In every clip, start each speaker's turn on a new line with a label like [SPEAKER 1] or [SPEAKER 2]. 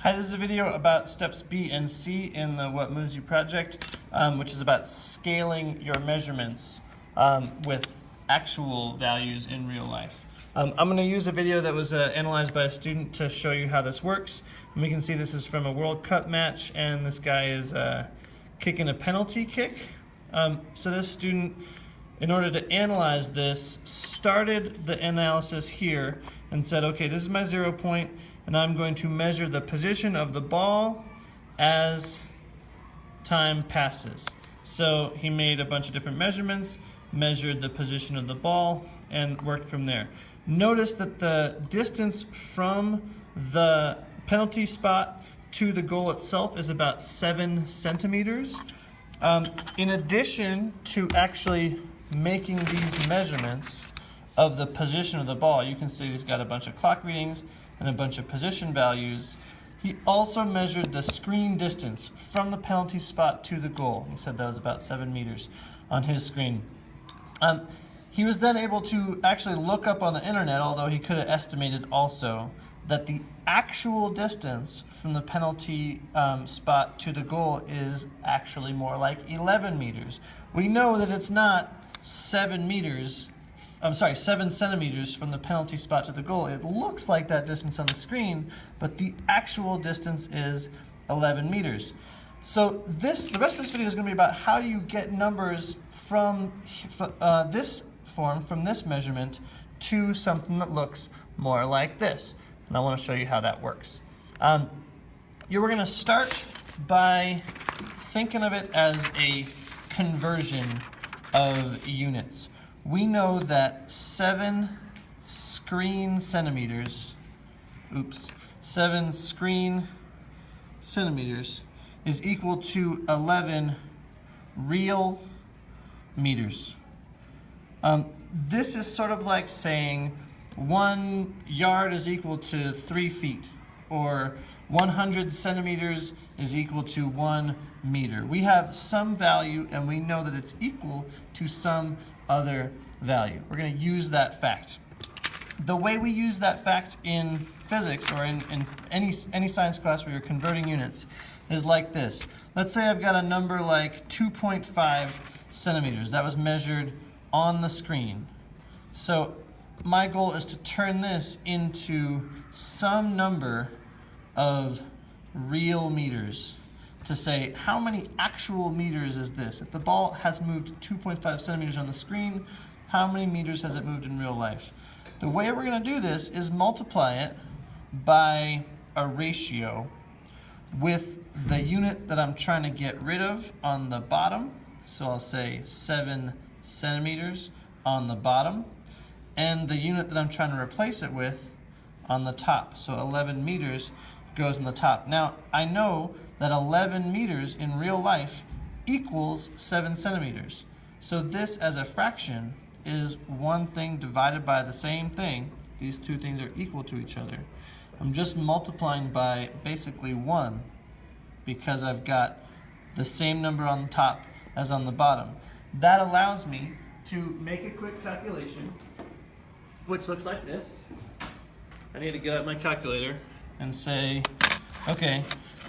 [SPEAKER 1] Hi, this is a video about steps B and C in the What Moves You project, which is about scaling your measurements with actual values in real life. I'm going to use a video that was analyzed by a student to show you how this works. And we can see this is from a World Cup match, and this guy is kicking a penalty kick. So this student, in order to analyze this, started the analysis here and said, okay, this is my 0 point, and I'm going to measure the position of the ball as time passes. So he made a bunch of different measurements, measured the position of the ball, and worked from there. Notice that the distance from the penalty spot to the goal itself is about 7 centimeters. In addition to actually making these measurements of the position of the ball, you can see he's got a bunch of clock readings and a bunch of position values. He also measured the screen distance from the penalty spot to the goal. He said that was about 7 meters on his screen. He was then able to actually look up on the internet, although he could have estimated also, that the actual distance from the penalty spot to the goal is actually more like 11 meters. We know that it's not 7 centimeters from the penalty spot to the goal. It looks like that distance on the screen, but the actual distance is 11 meters. So the rest of this video is going to be about how do you get numbers from this form, from this measurement, to something that looks more like this. And I want to show you how that works. We're going to start by thinking of it as a conversion of units. We know that 7 screen centimeters is equal to 11 real meters. This is sort of like saying 1 yard is equal to 3 feet, or 100 centimeters is equal to 1 meter. We have some value and we know that it's equal to some other value. We're going to use that fact. The way we use that fact in physics or in any science class where you're converting units is like this. Let's say I've got a number like 2.5 centimeters. That was measured on the screen. So my goal is to turn this into some number of real meters, to say how many actual meters is this? If the ball has moved 2.5 centimeters on the screen, how many meters has it moved in real life? The way we're going to do this is multiply it by a ratio with the unit that I'm trying to get rid of on the bottom. So I'll say 7 centimeters on the bottom, and the unit that I'm trying to replace it with on the top. So 11 meters goes on the top. Now, I know that 11 meters in real life equals 7 centimeters. So this as a fraction is one thing divided by the same thing. These two things are equal to each other. I'm just multiplying by basically 1 because I've got the same number on the top as on the bottom. That allows me to make a quick calculation, which looks like this. I need to get out my calculator and say, okay,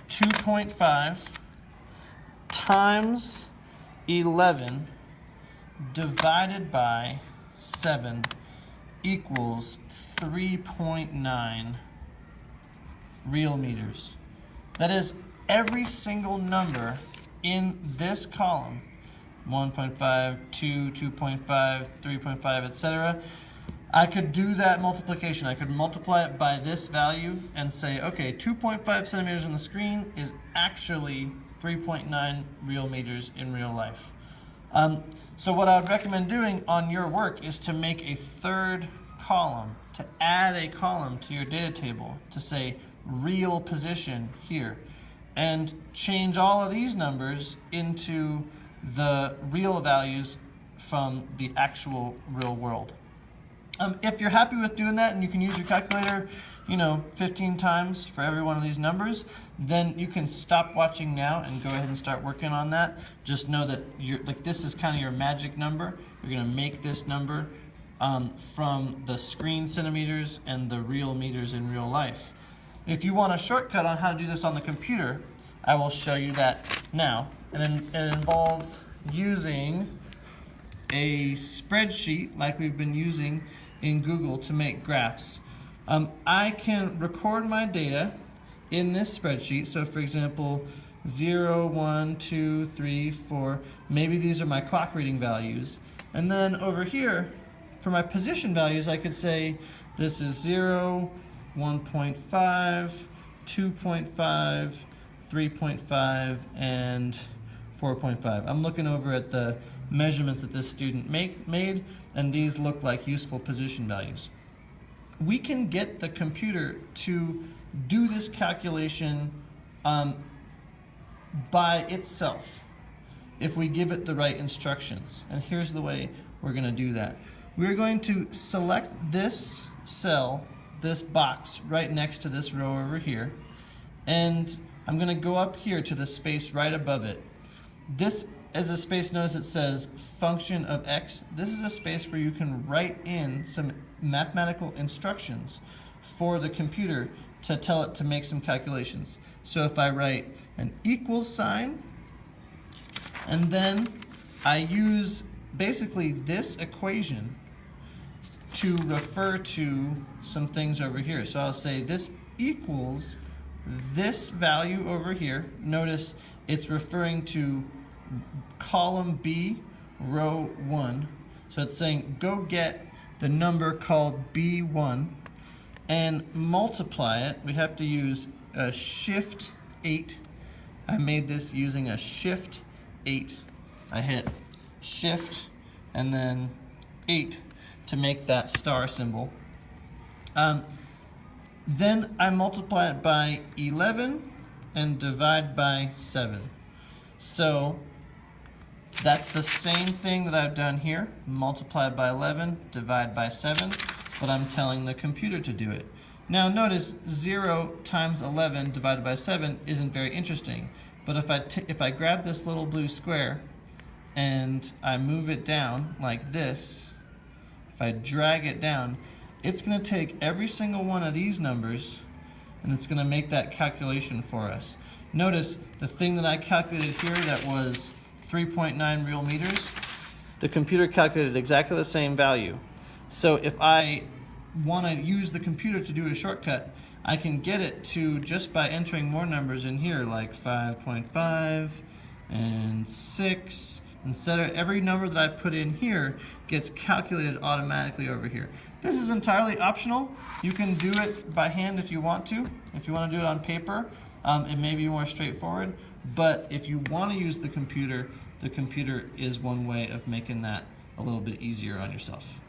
[SPEAKER 1] 2.5 times 11 divided by 7 equals 3.9 real meters. That is, every single number in this column, 1.5, 2, 2.5, 3.5, etc., I could do that multiplication. I could multiply it by this value and say, okay, 2.5 centimeters on the screen is actually 3.9 real meters in real life. So what I would recommend doing on your work is to make a third column, to add a column to your data table, to say real position here, and change all of these numbers into the real values from the actual real world. If you're happy with doing that and you can use your calculator, 15 times for every one of these numbers, then you can stop watching now and go ahead and start working on that. Just know that this is kind of your magic number. You're going to make this number from the screen centimeters and the real meters in real life. If you want a shortcut on how to do this on the computer, I will show you that now. And it involves using a spreadsheet like we've been using in Google to make graphs. I can record my data in this spreadsheet. So for example, 0, 1, 2, 3, 4, maybe these are my clock reading values. And then over here, for my position values, I could say this is 0, 1.5, 2.5, 3.5, and 4.5. I'm looking over at the measurements that this student made, and these look like useful position values. We can get the computer to do this calculation by itself if we give it the right instructions. And here's the way we're going to do that. We're going to select this cell, this box right next to this row over here, and I'm going to go up here to the space right above it. This is a space, notice it says function of x. This is a space where you can write in some mathematical instructions for the computer to tell it to make some calculations. So if I write an equals sign, and then I use basically this equation to refer to some things over here. So I'll say this equals this value over here. Notice it's referring to column B, row 1. So it's saying go get the number called B1 and multiply it. We have to use a shift 8. I made this using a shift 8. I hit shift and then 8 to make that star symbol. Then I multiply it by 11 and divide by 7. So that's the same thing that I've done here, multiply by 11, divide by 7, but I'm telling the computer to do it. Now notice 0 times 11 divided by 7 isn't very interesting, but if I grab this little blue square and I move it down like this, if I drag it down, it's going to take every single one of these numbers and it's going to make that calculation for us. Notice the thing that I calculated here that was 3.9 real meters, the computer calculated exactly the same value. So if I want to use the computer to do a shortcut, I can get it to just by entering more numbers in here, like 5.5 and 6. Instead of every number that I put in here gets calculated automatically over here. This is entirely optional. You can do it by hand if you want to. If you want to do it on paper, it may be more straightforward. But if you want to use the computer is one way of making that a little bit easier on yourself.